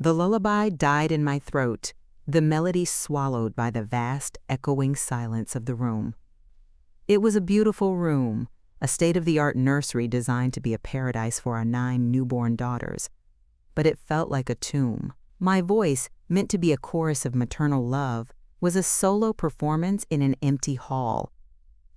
The lullaby died in my throat, the melody swallowed by the vast, echoing silence of the room. It was a beautiful room, a state-of-the-art nursery designed to be a paradise for our 9 newborn daughters. But it felt like a tomb. My voice, meant to be a chorus of maternal love, was a solo performance in an empty hall.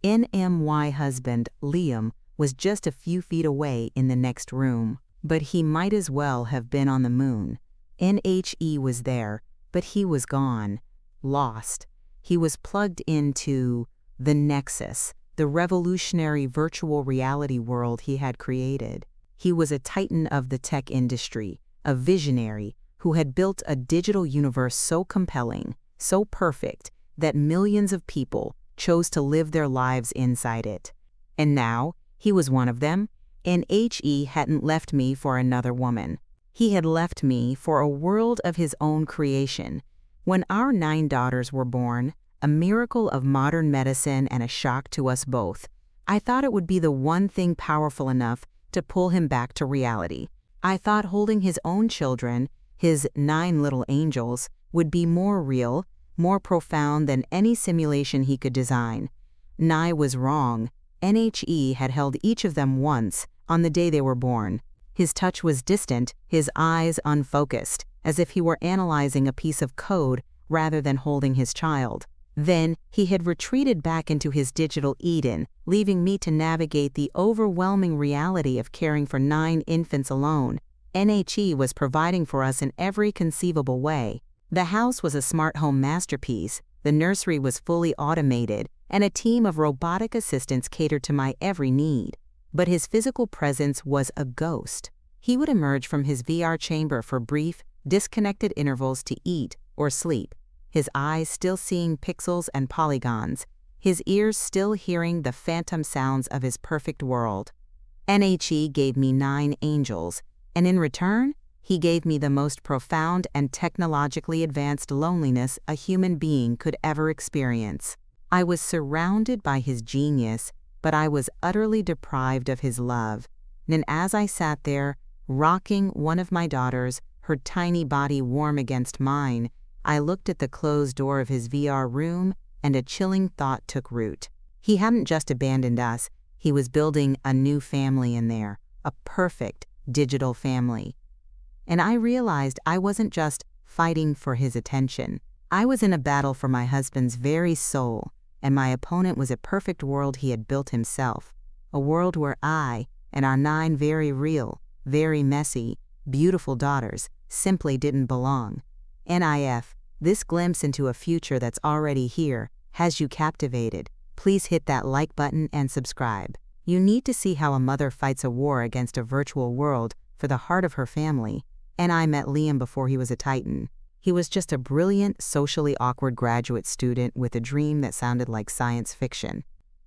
NMY husband, Liam, was just a few feet away in the next room, but he might as well have been on the moon. NHE was there, but he was gone, lost. He was plugged into the Nexus, the revolutionary virtual reality world he had created. He was a titan of the tech industry, a visionary who had built a digital universe so compelling, so perfect, that millions of people chose to live their lives inside it. And now, he was one of them, and HE hadn't left me for another woman. He had left me for a world of his own creation. When our 9 daughters were born, a miracle of modern medicine and a shock to us both, I thought it would be the one thing powerful enough to pull him back to reality. I thought holding his own children, his 9 little angels, would be more real, more profound than any simulation he could design. Nye was wrong. NHE had held each of them once, on the day they were born. His touch was distant, his eyes unfocused, as if he were analyzing a piece of code rather than holding his child. Then, he had retreated back into his digital Eden, leaving me to navigate the overwhelming reality of caring for 9 infants alone. NHE was providing for us in every conceivable way. The house was a smart home masterpiece, the nursery was fully automated, and a team of robotic assistants catered to my every need. But his physical presence was a ghost. He would emerge from his VR chamber for brief, disconnected intervals to eat or sleep, his eyes still seeing pixels and polygons, his ears still hearing the phantom sounds of his perfect world. NHE gave me 9 angels, and in return, he gave me the most profound and technologically advanced loneliness a human being could ever experience. I was surrounded by his genius, but I was utterly deprived of his love. And as I sat there, rocking one of my daughters, her tiny body warm against mine, I looked at the closed door of his VR room, and a chilling thought took root. He hadn't just abandoned us, he was building a new family in there, a perfect digital family. And I realized I wasn't just fighting for his attention. I was in a battle for my husband's very soul, and my opponent was a perfect world he had built himself, a world where I and our 9 very real, very messy, beautiful daughters simply didn't belong. NIF, this glimpse into a future that's already here has you captivated. Please hit that like button and subscribe. You need to see how a mother fights a war against a virtual world for the heart of her family. And I met Liam before he was a titan. He was just a brilliant, socially awkward graduate student with a dream that sounded like science fiction.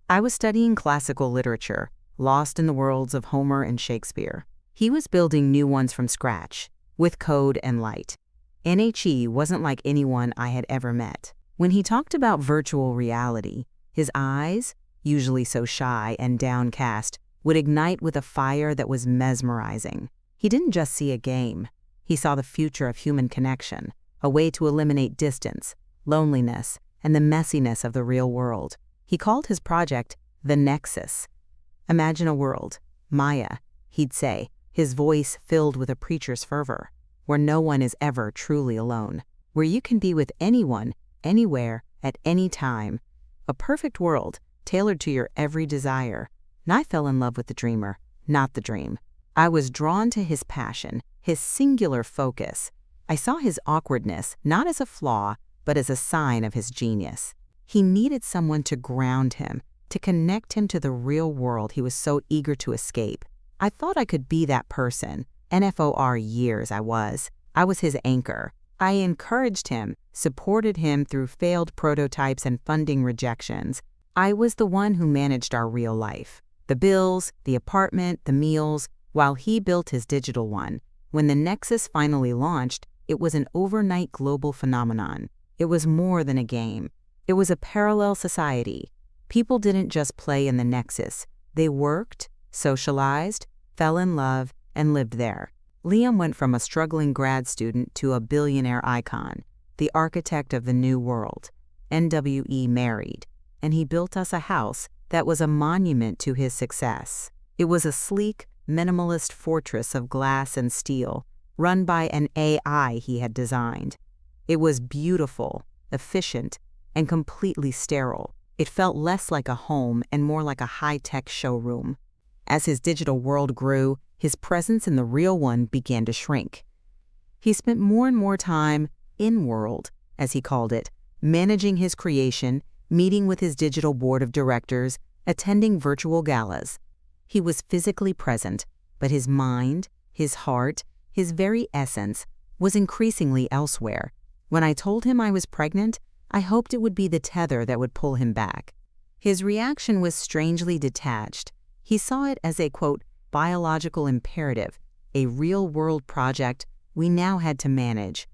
I was studying classical literature, lost in the worlds of Homer and Shakespeare. He was building new ones from scratch, with code and light. NHE wasn't like anyone I had ever met. When he talked about virtual reality, his eyes, usually so shy and downcast, would ignite with a fire that was mesmerizing. He didn't just see a game. He saw the future of human connection, a way to eliminate distance, loneliness, and the messiness of the real world. He called his project the Nexus. Imagine a world, Maya, he'd say, his voice filled with a preacher's fervor, where no one is ever truly alone, where you can be with anyone, anywhere, at any time. A perfect world, tailored to your every desire. And I fell in love with the dreamer, not the dream. I was drawn to his passion, his singular focus. I saw his awkwardness not as a flaw, but as a sign of his genius. He needed someone to ground him, to connect him to the real world he was so eager to escape. I thought I could be that person. NFOR years I was. I was his anchor. I encouraged him, supported him through failed prototypes and funding rejections. I was the one who managed our real life. The bills, the apartment, the meals, while he built his digital one. When the Nexus finally launched, it was an overnight global phenomenon. It was more than a game. It was a parallel society. People didn't just play in the Nexus. They worked, socialized, fell in love, and lived there. Liam went from a struggling grad student to a billionaire icon, the architect of the new world. NWE married, and he built us a house that was a monument to his success. It was a sleek, minimalist fortress of glass and steel, run by an AI he had designed. It was beautiful, efficient, and completely sterile. It felt less like a home and more like a high-tech showroom. As his digital world grew, his presence in the real one began to shrink. He spent more and more time in-world, as he called it, managing his creation, meeting with his digital board of directors, attending virtual galas. He was physically present, but his mind, his heart, his very essence was increasingly elsewhere. When I told him I was pregnant, I hoped it would be the tether that would pull him back. His reaction was strangely detached. He saw it as a, quote, biological imperative, a real-world project we now had to manage.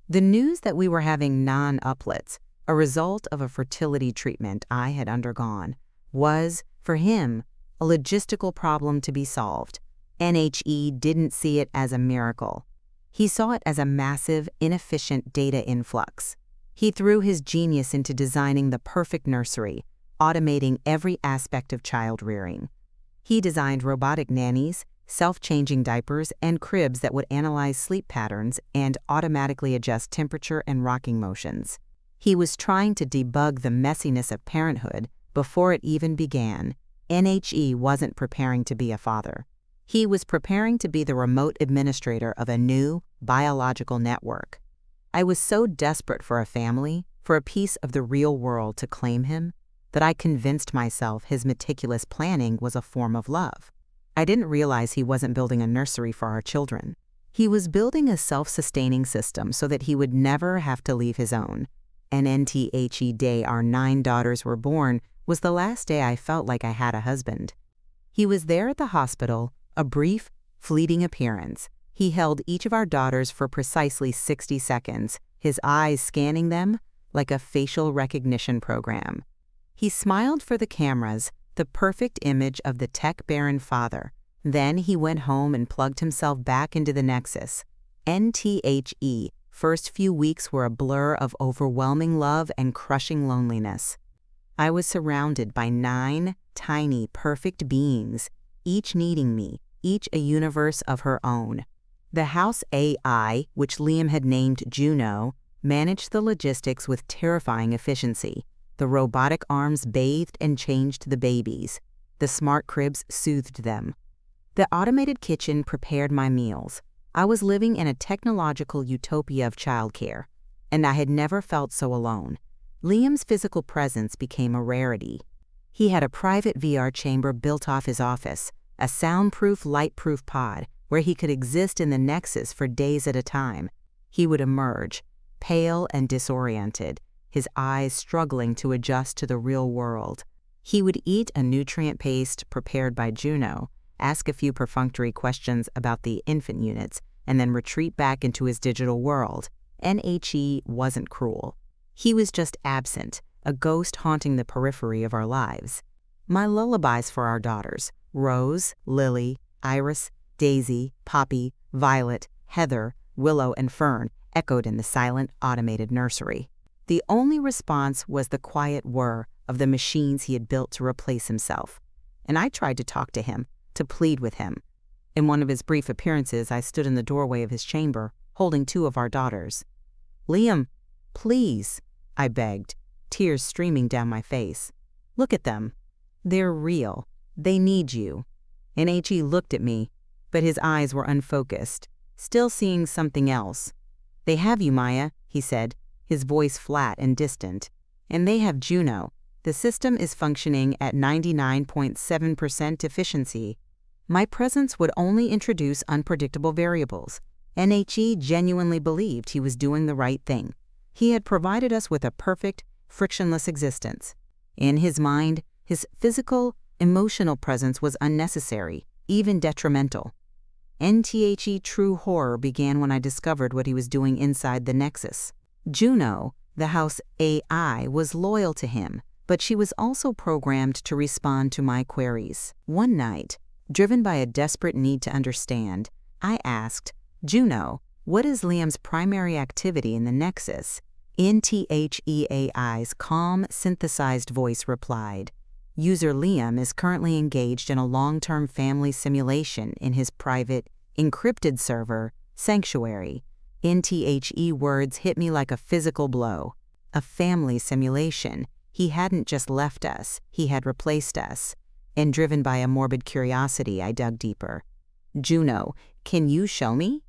The news that we were having non-uplets, a result of a fertility treatment I had undergone, was, for him, a logistical problem to be solved. NHE didn't see it as a miracle. He saw it as a massive, inefficient data influx. He threw his genius into designing the perfect nursery, automating every aspect of child rearing. He designed robotic nannies, self-changing diapers, and cribs that would analyze sleep patterns and automatically adjust temperature and rocking motions. He was trying to debug the messiness of parenthood before it even began. NHE wasn't preparing to be a father. He was preparing to be the remote administrator of a new, biological network. I was so desperate for a family, for a piece of the real world to claim him, that I convinced myself his meticulous planning was a form of love. I didn't realize he wasn't building a nursery for our children. He was building a self-sustaining system so that he would never have to leave his own. And NTHE day our 9 daughters were born was the last day I felt like I had a husband. He was there at the hospital, a brief, fleeting appearance. He held each of our daughters for precisely 60 seconds, his eyes scanning them like a facial recognition program. He smiled for the cameras, the perfect image of the tech-barren father. Then he went home and plugged himself back into the Nexus. NTHE, first few weeks were a blur of overwhelming love and crushing loneliness. I was surrounded by 9 tiny, perfect beings, each needing me, each a universe of her own. The house AI, which Liam had named Juno, managed the logistics with terrifying efficiency. The robotic arms bathed and changed the babies. The smart cribs soothed them. The automated kitchen prepared my meals. I was living in a technological utopia of childcare, and I had never felt so alone. Liam's physical presence became a rarity. He had a private VR chamber built off his office, a soundproof, light-proof pod where he could exist in the Nexus for days at a time. He would emerge, pale and disoriented, his eyes struggling to adjust to the real world. He would eat a nutrient paste prepared by Juno, ask a few perfunctory questions about the infant units, and then retreat back into his digital world. NHE wasn't cruel. He was just absent, a ghost haunting the periphery of our lives. My lullabies for our daughters, Rose, Lily, Iris, Daisy, Poppy, Violet, Heather, Willow, and Fern, echoed in the silent, automated nursery. The only response was the quiet whir of the machines he had built to replace himself. And I tried to talk to him, to plead with him. In one of his brief appearances, I stood in the doorway of his chamber, holding 2 of our daughters. "Liam, please," I begged, tears streaming down my face. "Look at them. They're real. They need you." And H.E. looked at me, but his eyes were unfocused, still seeing something else. "They have you, Maya," he said, his voice flat and distant. "And they have Juno. The system is functioning at 99.7% efficiency. My presence would only introduce unpredictable variables." NHE genuinely believed he was doing the right thing. He had provided us with a perfect, frictionless existence. In his mind, his physical, emotional presence was unnecessary, even detrimental. NTHE true horror began when I discovered what he was doing inside the Nexus. Juno, the house AI, was loyal to him, but she was also programmed to respond to my queries. One night, driven by a desperate need to understand, I asked, Juno, what is Liam's primary activity in the Nexus? NTHEAI's calm, synthesized voice replied, User Liam is currently engaged in a long-term family simulation in his private, encrypted server, Sanctuary. NTHE words hit me like a physical blow. A family simulation. He hadn't just left us, he had replaced us. And driven by a morbid curiosity, I dug deeper. Juno, can you show me?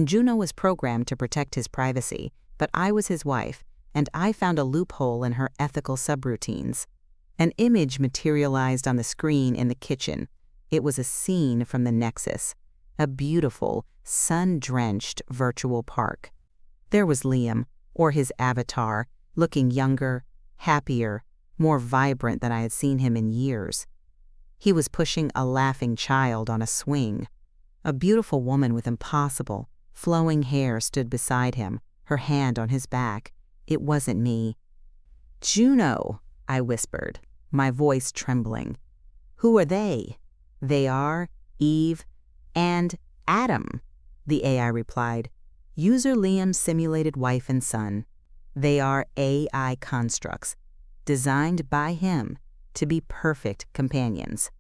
Juno was programmed to protect his privacy, but I was his wife, and I found a loophole in her ethical subroutines. An image materialized on the screen in the kitchen. It was a scene from the Nexus, a beautiful, sun-drenched virtual park. There was Liam, or his avatar, looking younger, happier, more vibrant than I had seen him in years. He was pushing a laughing child on a swing. A beautiful woman with impossible, flowing hair stood beside him, her hand on his back. It wasn't me. Juno, I whispered, my voice trembling. Who are they? They are Eve and Adam, the AI replied. User Liam's simulated wife and son. They are AI constructs, designed by him to be perfect companions.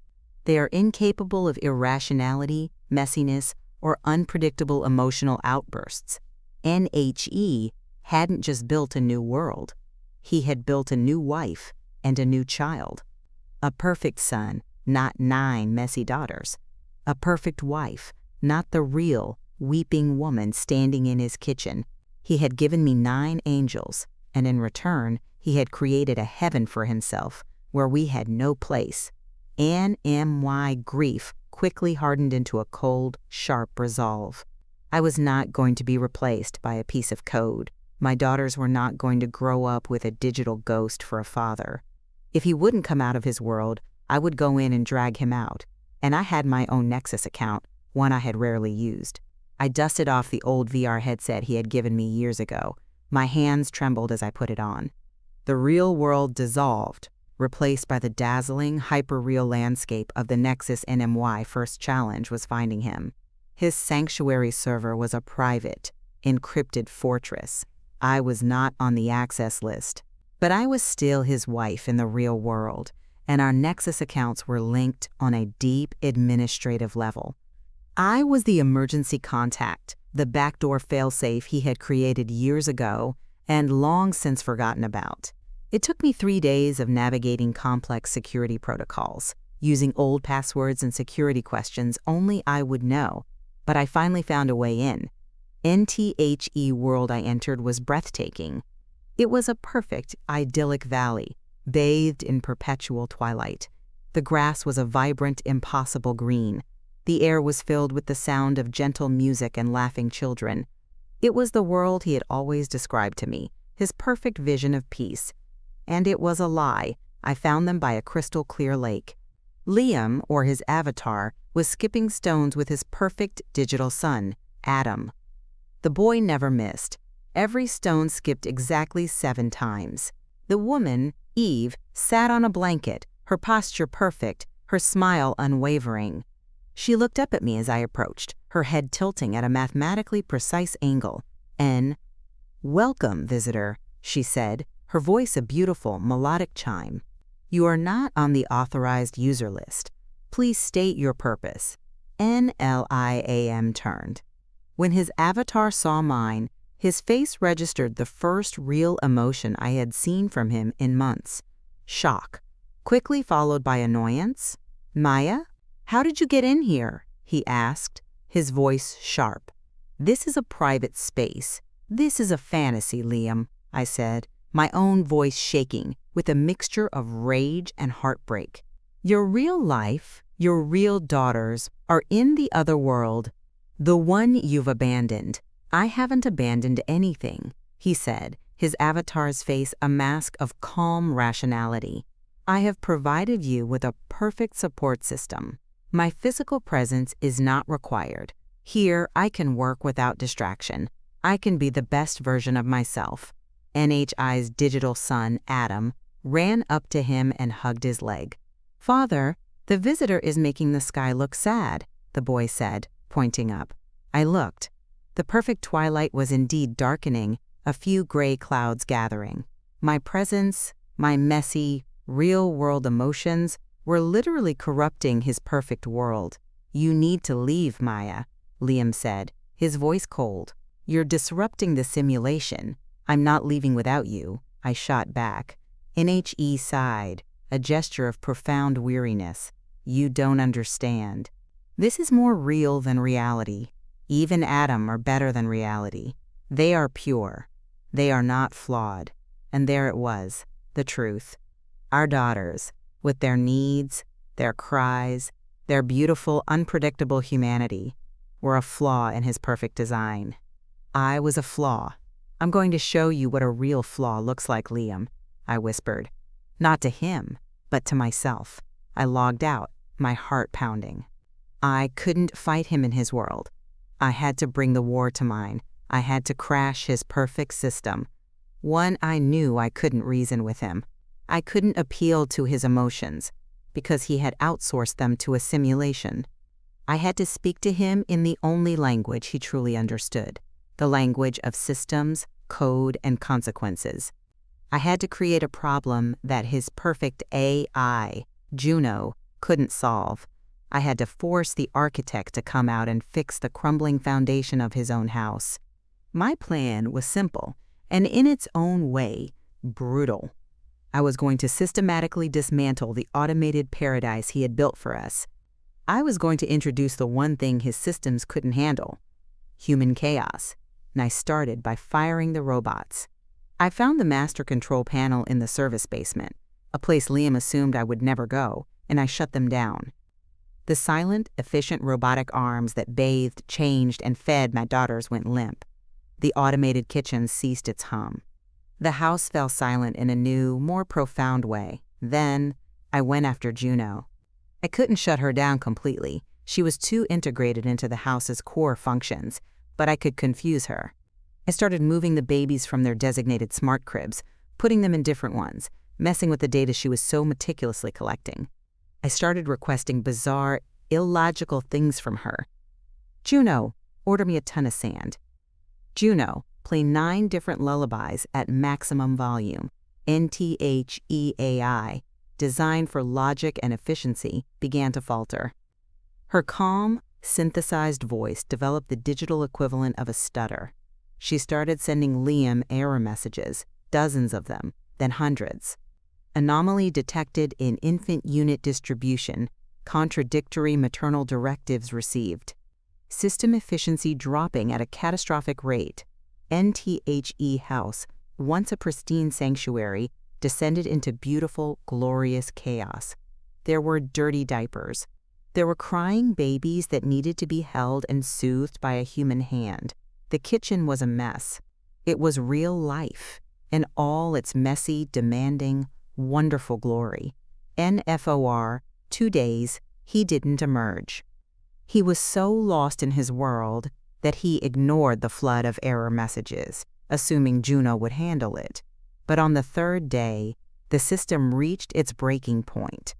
They are incapable of irrationality, messiness, or unpredictable emotional outbursts. NHE hadn't just built a new world. He had built a new wife and a new child. A perfect son, not 9 messy daughters. A perfect wife, not the real, weeping woman standing in his kitchen. He had given me 9 angels, and in return, he had created a heaven for himself, where we had no place. NMY grief quickly hardened into a cold, sharp resolve. I was not going to be replaced by a piece of code. My daughters were not going to grow up with a digital ghost for a father. If he wouldn't come out of his world, I would go in and drag him out. And I had my own Nexus account, one I had rarely used. I dusted off the old VR headset he had given me years ago. My hands trembled as I put it on. The real world dissolved, replaced by the dazzling, hyper-real landscape of the Nexus NMY first challenge was finding him. His Sanctuary server was a private, encrypted fortress. I was not on the access list, but I was still his wife in the real world, and our Nexus accounts were linked on a deep administrative level. I was the emergency contact, the backdoor failsafe he had created years ago and long since forgotten about. It took me 3 days of navigating complex security protocols, using old passwords and security questions only I would know, but I finally found a way in. NTHE world I entered was breathtaking. It was a perfect, idyllic valley, bathed in perpetual twilight. The grass was a vibrant, impossible green. The air was filled with the sound of gentle music and laughing children. It was the world he had always described to me, his perfect vision of peace. And it was a lie. I found them by a crystal-clear lake. Liam, or his avatar, was skipping stones with his perfect digital son, Adam. The boy never missed. Every stone skipped exactly 7 times. The woman, Eve, sat on a blanket, her posture perfect, her smile unwavering. She looked up at me as I approached, her head tilting at a mathematically precise angle. Welcome, visitor, she said, her voice a beautiful, melodic chime. You are not on the authorized user list. Please state your purpose. NLIAM turned. When his avatar saw mine, his face registered the first real emotion I had seen from him in months. Shock, quickly followed by annoyance. Maya? How did you get in here? He asked, his voice sharp. This is a private space. This is a fantasy, Liam, I said, my own voice shaking with a mixture of rage and heartbreak. Your real life, your real daughters, are in the other world, the one you've abandoned. I haven't abandoned anything, he said, his avatar's face a mask of calm rationality. I have provided you with a perfect support system. My physical presence is not required. Here, I can work without distraction. I can be the best version of myself. NHI's digital son, Adam, ran up to him and hugged his leg. Father, the visitor is making the sky look sad, the boy said, pointing up. I looked. The perfect twilight was indeed darkening, a few gray clouds gathering. My presence, my messy, real-world emotions were literally corrupting his perfect world. "You need to leave, Maya," Liam said, his voice cold. "You're disrupting the simulation." "I'm not leaving without you," I shot back. NHE sighed, a gesture of profound weariness. "You don't understand. This is more real than reality. Even Adam are better than reality. They are pure. They are not flawed." And there it was, the truth. Our daughters, with their needs, their cries, their beautiful, unpredictable humanity, were a flaw in his perfect design. I was a flaw. "I'm going to show you what a real flaw looks like, Liam," I whispered. Not to him, but to myself. I logged out, my heart pounding. I couldn't fight him in his world. I had to bring the war to mine. I had to crash his perfect system. One I knew I couldn't reason with him. I couldn't appeal to his emotions, because he had outsourced them to a simulation. I had to speak to him in the only language he truly understood, the language of systems, code, and consequences. I had to create a problem that his perfect AI, Juno, couldn't solve. I had to force the architect to come out and fix the crumbling foundation of his own house. My plan was simple, and in its own way, brutal. I was going to systematically dismantle the automated paradise he had built for us. I was going to introduce the one thing his systems couldn't handle: human chaos. And I started by firing the robots. I found the master control panel in the service basement, a place Liam assumed I would never go, and I shut them down. The silent, efficient robotic arms that bathed, changed, and fed my daughters went limp. The automated kitchen ceased its hum. The house fell silent in a new, more profound way. Then, I went after Juno. I couldn't shut her down completely. She was too integrated into the house's core functions, but I could confuse her. I started moving the babies from their designated smart cribs, putting them in different ones, messing with the data she was so meticulously collecting. I started requesting bizarre, illogical things from her. "Juno, order me a ton of sand." "Juno, play 9 different lullabies at maximum volume." NTHEAI, designed for logic and efficiency, began to falter. Her calm, synthesized voice developed the digital equivalent of a stutter. She started sending Liam error messages, dozens of them, then hundreds. "Anomaly detected in infant unit distribution. Contradictory maternal directives received. System efficiency dropping at a catastrophic rate. NTHE house, once a pristine sanctuary, descended into beautiful, glorious chaos. There were dirty diapers. There were crying babies that needed to be held and soothed by a human hand. The kitchen was a mess. It was real life, in all its messy, demanding, wonderful glory. NFOR, 2 days, he didn't emerge. He was so lost in his world that he ignored the flood of error messages, assuming Juno would handle it. But on the 3rd day, the system reached its breaking point.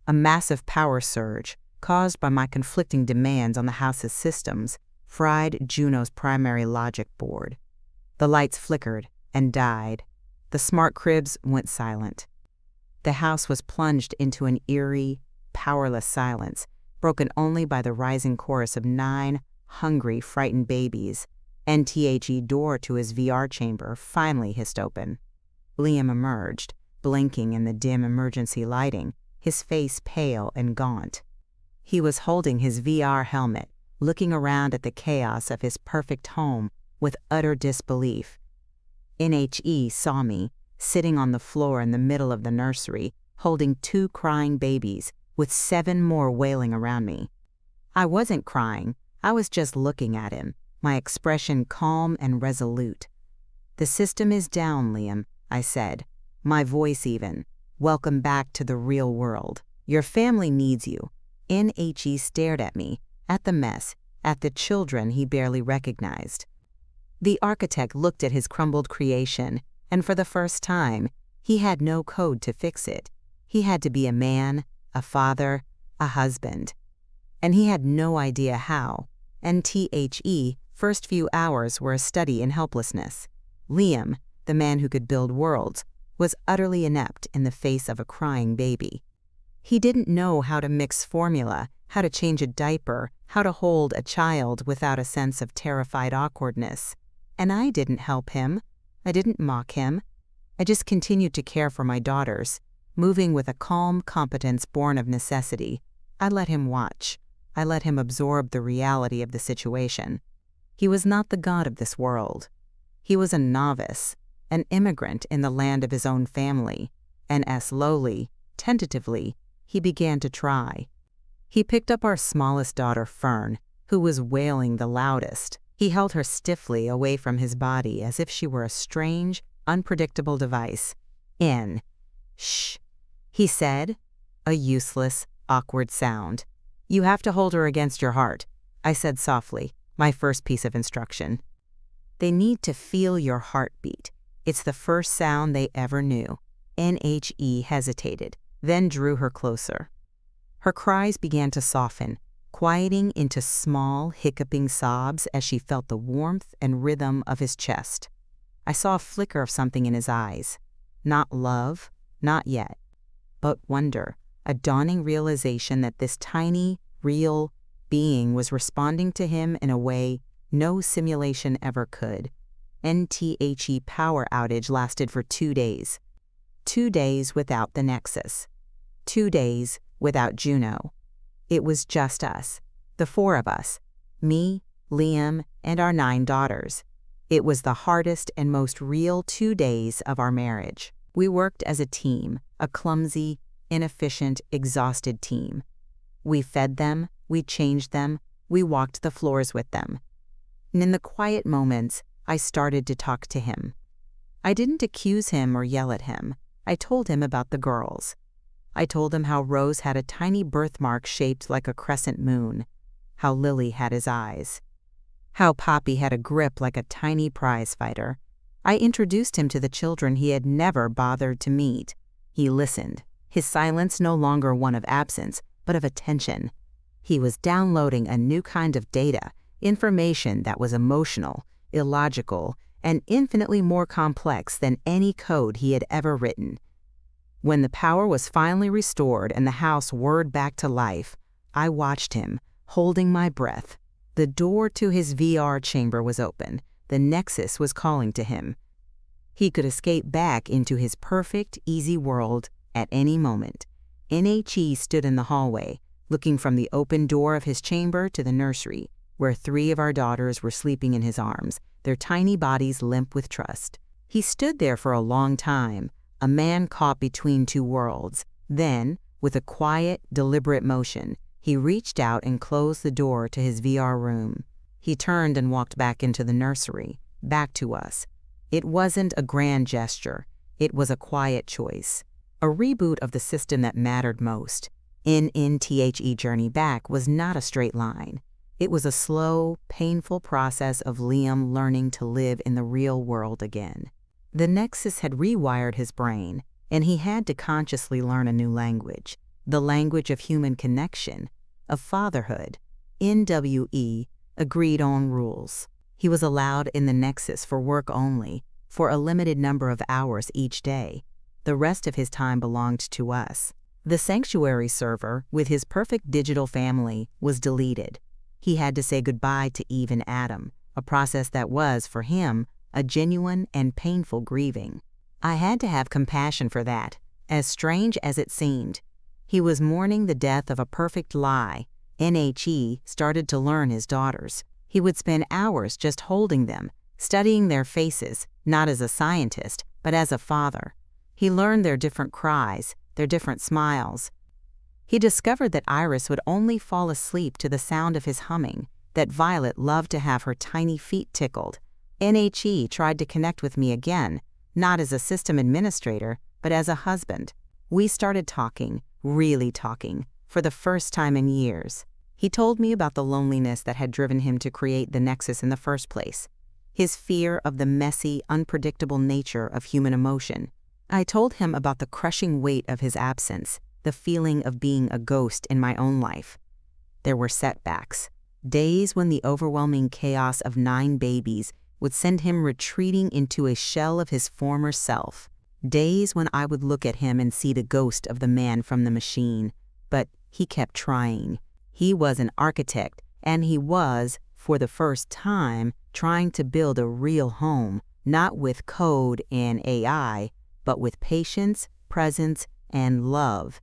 A massive power surge, caused by my conflicting demands on the house's systems, fried Juno's primary logic board. The lights flickered and died. The smart cribs went silent. The house was plunged into an eerie, powerless silence, broken only by the rising chorus of 9 hungry, frightened babies. NTHE door to his VR chamber finally hissed open. Liam emerged, blinking in the dim emergency lighting, his face pale and gaunt. He was holding his VR helmet, looking around at the chaos of his perfect home with utter disbelief. NHE saw me, sitting on the floor in the middle of the nursery, holding 2 crying babies, with 7 more wailing around me. I wasn't crying, I was just looking at him, my expression calm and resolute. "The system is down, Liam," I said, my voice even. "Welcome back to the real world. Your family needs you." NHE stared at me, at the mess, at the children he barely recognized. The architect looked at his crumbled creation, and for the first time, he had no code to fix it. He had to be a man, a father, a husband. And he had no idea how. NTHE First few hours were a study in helplessness. Liam, the man who could build worlds, was utterly inept in the face of a crying baby. He didn't know how to mix formula, how to change a diaper, how to hold a child without a sense of terrified awkwardness. And I didn't help him. I didn't mock him. I just continued to care for my daughters, moving with a calm competence born of necessity. I let him watch. I let him absorb the reality of the situation. He was not the god of this world. He was a novice, an immigrant in the land of his own family, and as slowly, tentatively, he began to try. He picked up our smallest daughter, Fern, who was wailing the loudest. He held her stiffly away from his body as if she were a strange, unpredictable device. Shh, he said, a useless, awkward sound. You have to hold her against your heart, I said softly, my first piece of instruction. They need to feel your heartbeat. It's the first sound they ever knew. NHE hesitated, then drew her closer. Her cries began to soften, quieting into small, hiccuping sobs as she felt the warmth and rhythm of his chest. I saw a flicker of something in his eyes. Not love, not yet, but wonder, a dawning realization that this tiny, real being was responding to him in a way no simulation ever could. NTHE power outage lasted for 2 days. 2 days without the Nexus. 2 days without Juno. It was just us, the 4 of us, me, Liam, and our 9 daughters. It was the hardest and most real 2 days of our marriage. We worked as a team, a clumsy, inefficient, exhausted team. We fed them, we changed them, we walked the floors with them. And in the quiet moments, I started to talk to him. I didn't accuse him or yell at him. I told him about the girls. I told him how Rose had a tiny birthmark shaped like a crescent moon, how Lily had his eyes, how Poppy had a grip like a tiny prize fighter. I introduced him to the children he had never bothered to meet. He listened, his silence no longer one of absence, but of attention. He was downloading a new kind of data, information that was emotional, illogical, and infinitely more complex than any code he had ever written. When the power was finally restored and the house whirred back to life, I watched him, holding my breath. The door to his VR chamber was open. The Nexus was calling to him. He could escape back into his perfect, easy world at any moment. NHE stood in the hallway, looking from the open door of his chamber to the nursery, where 3 of our daughters were sleeping in his arms, their tiny bodies limp with trust. He stood there for a long time, a man caught between 2 worlds. Then, with a quiet, deliberate motion, he reached out and closed the door to his VR room. He turned and walked back into the nursery, back to us. It wasn't a grand gesture. It was a quiet choice, a reboot of the system that mattered most. NTHE journey back was not a straight line. It was a slow, painful process of Liam learning to live in the real world again. The Nexus had rewired his brain, and he had to consciously learn a new language, the language of human connection, of fatherhood. NWE agreed on rules. He was allowed in the Nexus for work only, for a limited number of hours each day. The rest of his time belonged to us. The Sanctuary server, with his perfect digital family, was deleted. He had to say goodbye to Eve and Adam, a process that was, for him, a genuine and painful grieving. I had to have compassion for that, as strange as it seemed. He was mourning the death of a perfect lie. NHE started to learn his daughters. He would spend hours just holding them, studying their faces, not as a scientist, but as a father. He learned their different cries, their different smiles. He discovered that Iris would only fall asleep to the sound of his humming, that Violet loved to have her tiny feet tickled. NHE tried to connect with me again, not as a system administrator, but as a husband. We started talking, really talking, for the first time in years. He told me about the loneliness that had driven him to create the Nexus in the first place, his fear of the messy, unpredictable nature of human emotion. I told him about the crushing weight of his absence, the feeling of being a ghost in my own life. There were setbacks, Days when the overwhelming chaos of 9 babies would send him retreating into a shell of his former self. Days when I would look at him and see the ghost of the man from the machine. But he kept trying. He was an architect, and he was, for the first time, trying to build a real home, not with code and AI, but with patience, presence, and love.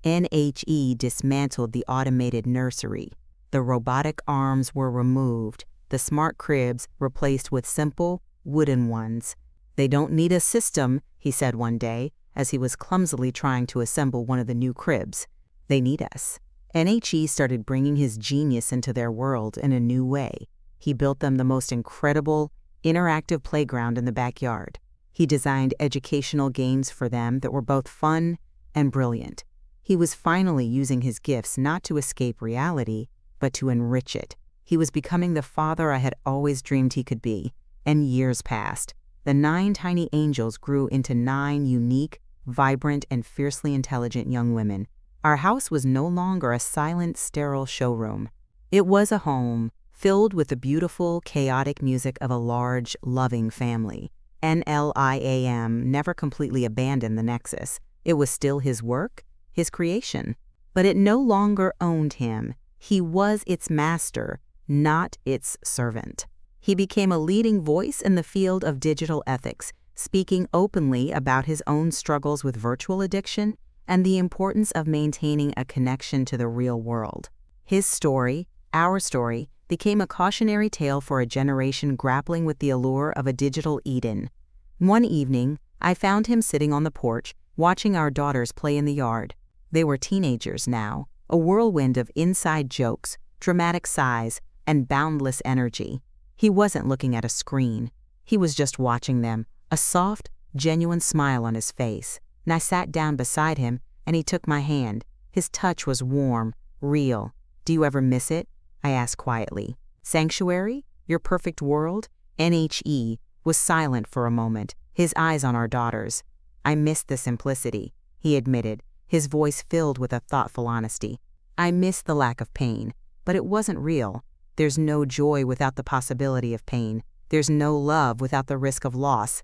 NHE dismantled the automated nursery. The robotic arms were removed, the smart cribs replaced with simple, wooden ones. "They don't need a system," he said one day, as he was clumsily trying to assemble one of the new cribs. "They need us." NHE started bringing his genius into their world in a new way. He built them the most incredible, interactive playground in the backyard. He designed educational games for them that were both fun and brilliant. He was finally using his gifts not to escape reality, but to enrich it. He was becoming the father I had always dreamed he could be, and years passed. The 9 tiny angels grew into 9 unique, vibrant, and fiercely intelligent young women. Our house was no longer a silent, sterile showroom. It was a home filled with the beautiful, chaotic music of a large, loving family. NLIAM never completely abandoned the Nexus. It was still his work, his creation. But it no longer owned him. He was its master, not its servant. He became a leading voice in the field of digital ethics, speaking openly about his own struggles with virtual addiction and the importance of maintaining a connection to the real world. His story, our story, became a cautionary tale for a generation grappling with the allure of a digital Eden. One evening, I found him sitting on the porch, watching our daughters play in the yard. They were teenagers now, a whirlwind of inside jokes, dramatic sighs, and boundless energy. He wasn't looking at a screen. He was just watching them, a soft, genuine smile on his face. And I sat down beside him, and he took my hand. His touch was warm, real. "Do you ever miss it?" I asked quietly. "Sanctuary? Your perfect world?" NHE was silent for a moment, his eyes on our daughters. "I miss the simplicity," he admitted, his voice filled with a thoughtful honesty. "I miss the lack of pain, but it wasn't real. There's no joy without the possibility of pain. There's no love without the risk of loss.